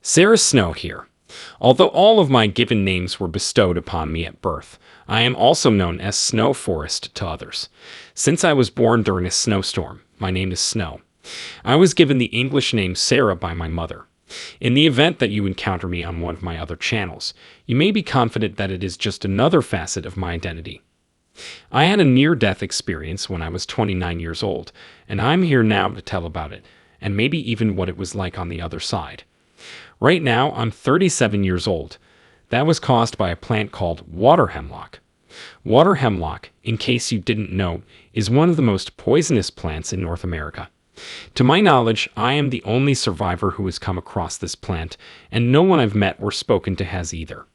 Sarah Snow here. Although all of my given names were bestowed upon me at birth, I am also known as Snow Forest to others. Since I was born during a snowstorm, my name is Snow. I was given the English name Sarah by my mother. In the event that you encounter me on one of my other channels, you may be confident that it is just another facet of my identity. I had a near-death experience when I was 29 years old, and I'm here now to tell about it, and maybe even what it was like on the other side. Right now, I'm 37 years old. That was caused by a plant called water hemlock. Water hemlock, in case you didn't know, is one of the most poisonous plants in North America. To my knowledge, I am the only survivor who has come across this plant, and no one I've met or spoken to has either.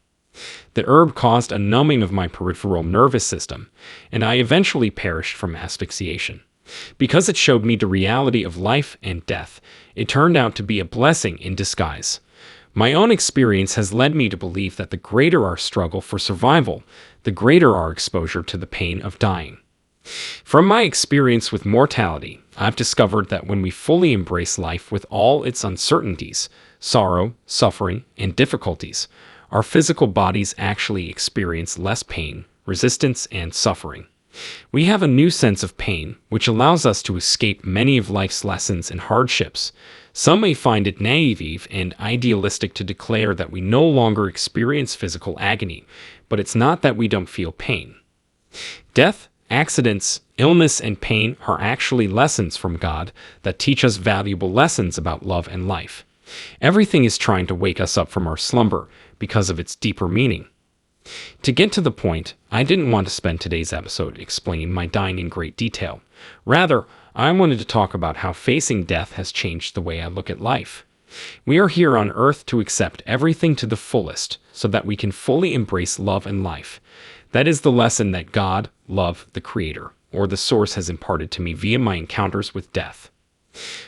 The herb caused a numbing of my peripheral nervous system, and I eventually perished from asphyxiation. Because it showed me the reality of life and death, it turned out to be a blessing in disguise. My own experience has led me to believe that the greater our struggle for survival, the greater our exposure to the pain of dying. From my experience with mortality, I've discovered that when we fully embrace life with all its uncertainties, sorrow, suffering, and difficulties, our physical bodies actually experience less pain, resistance, and suffering. We have a new sense of pain, which allows us to escape many of life's lessons and hardships. Some may find it naive and idealistic to declare that we no longer experience physical agony, but it's not that we don't feel pain. Death, accidents, illness, and pain are actually lessons from God that teach us valuable lessons about love and life. Everything is trying to wake us up from our slumber because of its deeper meaning. To get to the point, I didn't want to spend today's episode explaining my dying in great detail. Rather, I wanted to talk about how facing death has changed the way I look at life. We are here on earth to accept everything to the fullest so that we can fully embrace love and life. That is the lesson that God, love, the Creator, or the Source has imparted to me via my encounters with death.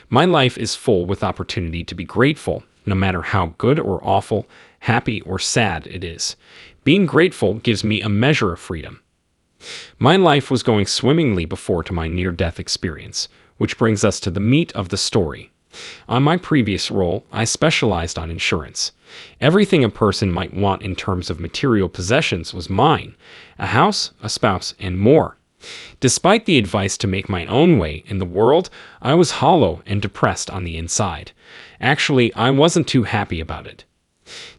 My life is full with opportunity to be grateful, no matter how good or awful, happy or sad it is. Being grateful gives me a measure of freedom. My life was going swimmingly before to my near-death experience, which brings us to the meat of the story. On my previous role, I specialized on insurance. Everything a person might want in terms of material possessions was mine: a house, a spouse, and more. Despite the advice to make my own way in the world, I was hollow and depressed on the inside. Actually, I wasn't too happy about it.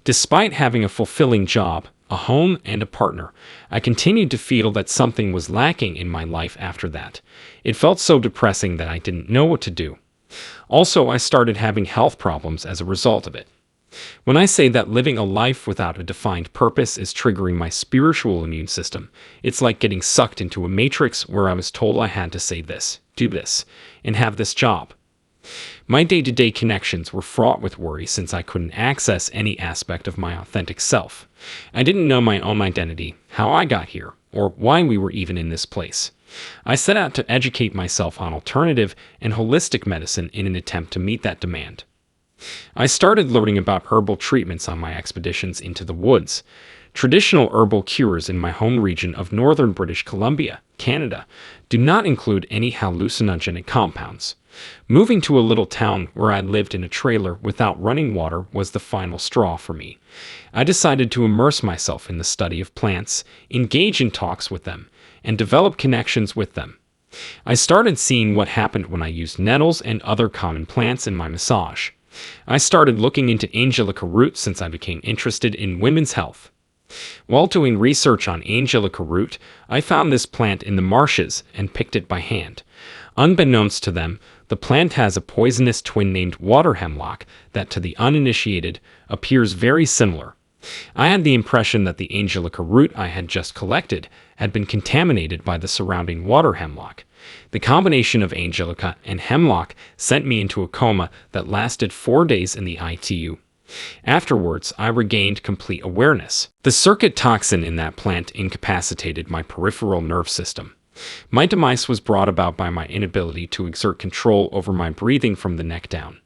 Despite having a fulfilling job, a home, and a partner, I continued to feel that something was lacking in my life after that. It felt so depressing that I didn't know what to do. Also, I started having health problems as a result of it. When I say that living a life without a defined purpose is triggering my spiritual immune system, it's like getting sucked into a matrix where I was told I had to say this, do this, and have this job. My day-to-day connections were fraught with worry since I couldn't access any aspect of my authentic self. I didn't know my own identity, how I got here, or why we were even in this place. I set out to educate myself on alternative and holistic medicine in an attempt to meet that demand. I started learning about herbal treatments on my expeditions into the woods. Traditional herbal cures in my home region of northern British Columbia, Canada, do not include any hallucinogenic compounds. Moving to a little town where I lived in a trailer without running water was the final straw for me. I decided to immerse myself in the study of plants, engage in talks with them, and develop connections with them. I started seeing what happened when I used nettles and other common plants in my massage. I started looking into Angelica root since I became interested in women's health. While doing research on Angelica root, I found this plant in the marshes and picked it by hand. Unbeknownst to them, the plant has a poisonous twin named water hemlock that, to the uninitiated, appears very similar. I had the impression that the Angelica root I had just collected had been contaminated by the surrounding water hemlock. The combination of Angelica and hemlock sent me into a coma that lasted 4 days in the ITU. Afterwards, I regained complete awareness. The circuit toxin in that plant incapacitated my peripheral nerve system. My demise was brought about by my inability to exert control over my breathing from the neck down.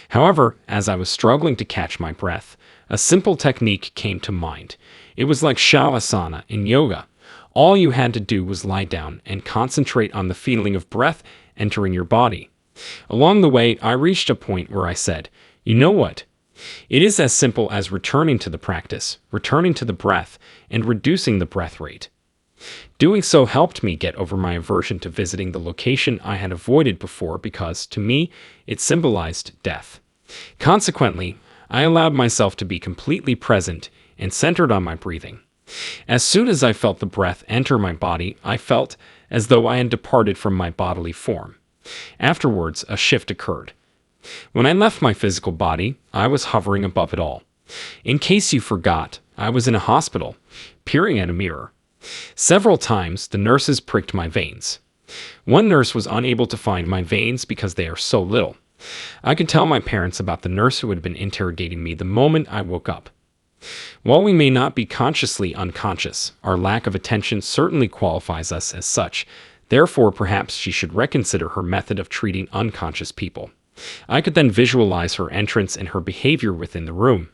However, as I was struggling to catch my breath, a simple technique came to mind. It was like shavasana in yoga. All you had to do was lie down and concentrate on the feeling of breath entering your body. Along the way, I reached a point where I said, "You know what? It is as simple as returning to the practice, returning to the breath, and reducing the breath rate. Doing so helped me get over my aversion to visiting the location I had avoided before because, to me, it symbolized death. Consequently, I allowed myself to be completely present and centered on my breathing. As soon as I felt the breath enter my body, I felt as though I had departed from my bodily form. Afterwards, a shift occurred. When I left my physical body, I was hovering above it all. In case you forgot, I was in a hospital, peering at a mirror. Several times, the nurses pricked my veins. One nurse was unable to find my veins because they are so little. I could tell my parents about the nurse who had been interrogating me the moment I woke up. While we may not be consciously unconscious, our lack of attention certainly qualifies us as such. Therefore, perhaps she should reconsider her method of treating unconscious people. I could then visualize her entrance and her behavior within the room.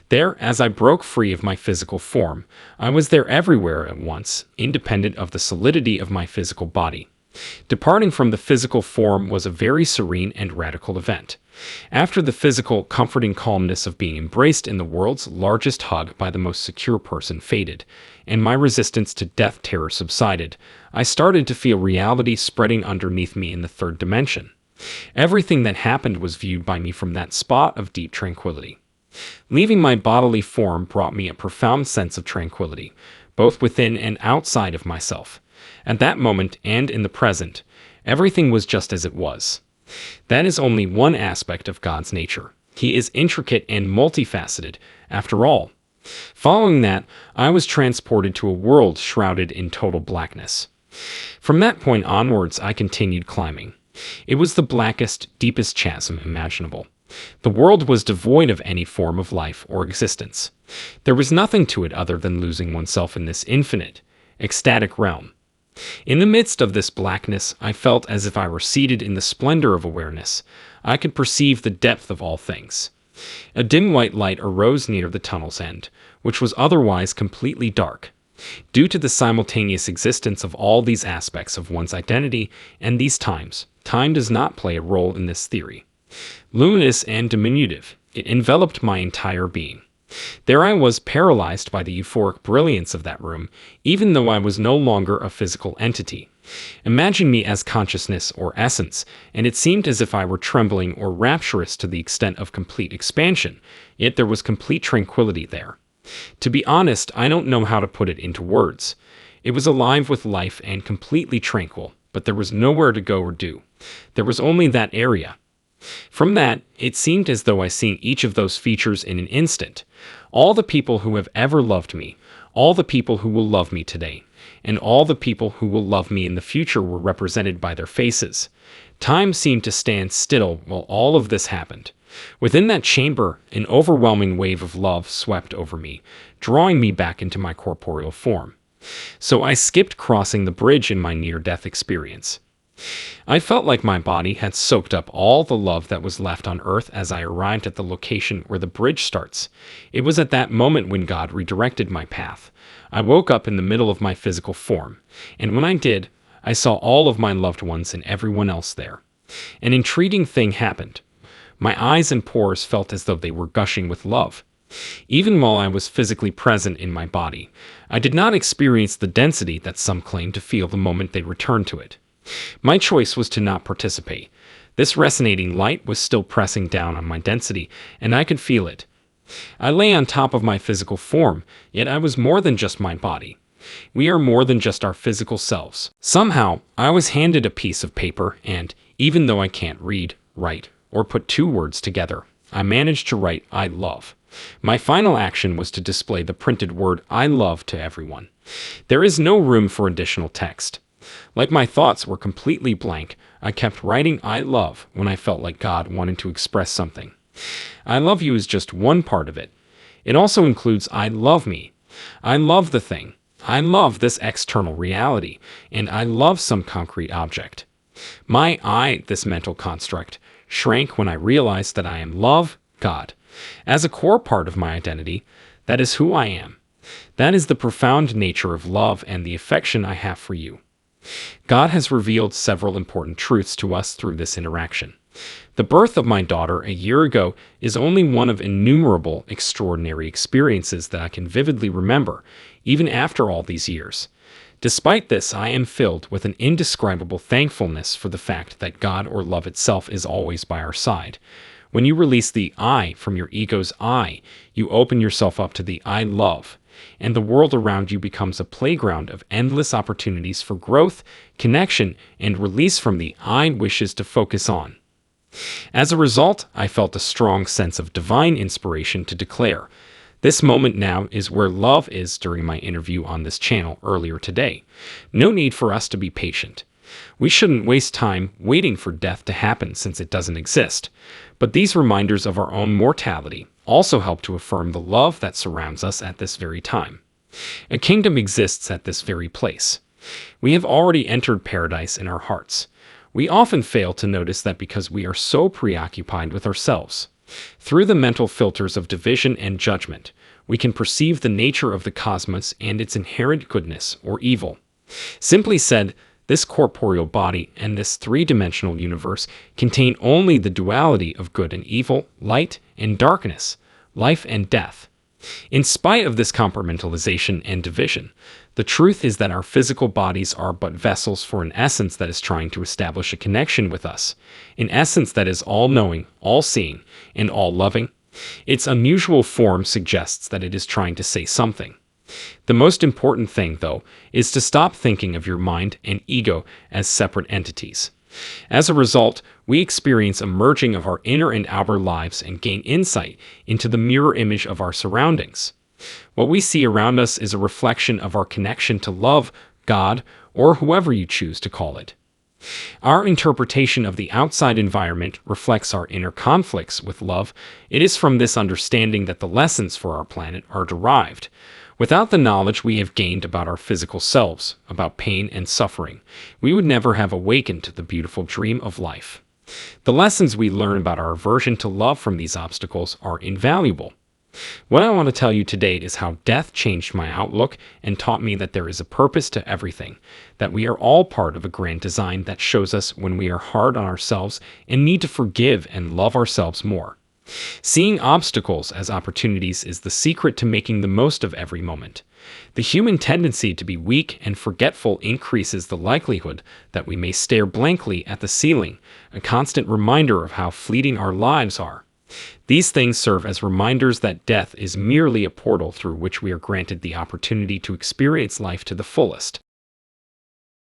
There, as I broke free of my physical form, I was there everywhere at once, independent of the solidity of my physical body. Departing from the physical form was a very serene and radical event. After the physical, comforting calmness of being embraced in the world's largest hug by the most secure person faded, and my resistance to death terror subsided, I started to feel reality spreading underneath me in the third dimension. Everything that happened was viewed by me from that spot of deep tranquility. Leaving my bodily form brought me a profound sense of tranquility, both within and outside of myself. At that moment and in the present, everything was just as it was. That is only one aspect of God's nature. He is intricate and multifaceted, after all. Following that, I was transported to a world shrouded in total blackness. From that point onwards, I continued climbing. It was the blackest, deepest chasm imaginable. The world was devoid of any form of life or existence. There was nothing to it other than losing oneself in this infinite, ecstatic realm. In the midst of this blackness, I felt as if I were seated in the splendor of awareness. I could perceive the depth of all things. A dim white light arose near the tunnel's end, which was otherwise completely dark. Due to the simultaneous existence of all these aspects of one's identity and these times, time does not play a role in this theory. Luminous and diminutive, it enveloped my entire being. There I was, paralyzed by the euphoric brilliance of that room, even though I was no longer a physical entity. Imagine me as consciousness or essence, and it seemed as if I were trembling or rapturous to the extent of complete expansion, yet there was complete tranquility there. To be honest, I don't know how to put it into words. It was alive with life and completely tranquil, but there was nowhere to go or do. There was only that area. From that, it seemed as though I seen each of those features in an instant. All the people who have ever loved me, all the people who will love me today, and all the people who will love me in the future were represented by their faces. Time seemed to stand still while all of this happened. Within that chamber, an overwhelming wave of love swept over me, drawing me back into my corporeal form. So I skipped crossing the bridge in my near-death experience. I felt like my body had soaked up all the love that was left on earth as I arrived at the location where the bridge starts. It was at that moment when God redirected my path. I woke up in the middle of my physical form, and when I did, I saw all of my loved ones and everyone else there. An intriguing thing happened. My eyes and pores felt as though they were gushing with love. Even while I was physically present in my body, I did not experience the density that some claim to feel the moment they returned to it. My choice was to not participate. This resonating light was still pressing down on my density, and I could feel it. I lay on top of my physical form, yet I was more than just my body. We are more than just our physical selves. Somehow, I was handed a piece of paper, and, even though I can't read, write, or put two words together, I managed to write "I love." My final action was to display the printed word "I love" to everyone. There is no room for additional text. Like my thoughts were completely blank, I kept writing "I love" when I felt like God wanted to express something. "I love you" is just one part of it. It also includes "I love me." I love the thing. I love this external reality, and I love some concrete object. My "I," this mental construct, shrank when I realized that I am love, God. As a core part of my identity, that is who I am. That is the profound nature of love and the affection I have for you. God has revealed several important truths to us through this interaction. The birth of my daughter a year ago is only one of innumerable extraordinary experiences that I can vividly remember, even after all these years. Despite this, I am filled with an indescribable thankfulness for the fact that God or love itself is always by our side. When you release the I from your ego's I, you open yourself up to the I love, and the world around you becomes a playground of endless opportunities for growth, connection, and release from the I wishes to focus on. As a result, I felt a strong sense of divine inspiration to declare, "This moment now is where love is," during my interview on this channel earlier today. No need for us to be patient. We shouldn't waste time waiting for death to happen since it doesn't exist. But these reminders of our own mortality also help to affirm the love that surrounds us at this very time. A kingdom exists at this very place. We have already entered paradise in our hearts. We often fail to notice that because we are so preoccupied with ourselves. Through the mental filters of division and judgment, we can perceive the nature of the cosmos and its inherent goodness or evil. Simply said, this corporeal body and this three-dimensional universe contain only the duality of good and evil, light and darkness, life and death. In spite of this compartmentalization and division, the truth is that our physical bodies are but vessels for an essence that is trying to establish a connection with us, an essence that is all-knowing, all-seeing, and all-loving. Its unusual form suggests that it is trying to say something. The most important thing, though, is to stop thinking of your mind and ego as separate entities. As a result, we experience a merging of our inner and outer lives and gain insight into the mirror image of our surroundings. What we see around us is a reflection of our connection to love, God, or whoever you choose to call it. Our interpretation of the outside environment reflects our inner conflicts with love. It is from this understanding that the lessons for our planet are derived. Without the knowledge we have gained about our physical selves, about pain and suffering, we would never have awakened to the beautiful dream of life. The lessons we learn about our aversion to love from these obstacles are invaluable. What I want to tell you today is how death changed my outlook and taught me that there is a purpose to everything, that we are all part of a grand design that shows us when we are hard on ourselves and need to forgive and love ourselves more. Seeing obstacles as opportunities is the secret to making the most of every moment. The human tendency to be weak and forgetful increases the likelihood that we may stare blankly at the ceiling, a constant reminder of how fleeting our lives are. These things serve as reminders that death is merely a portal through which we are granted the opportunity to experience life to the fullest.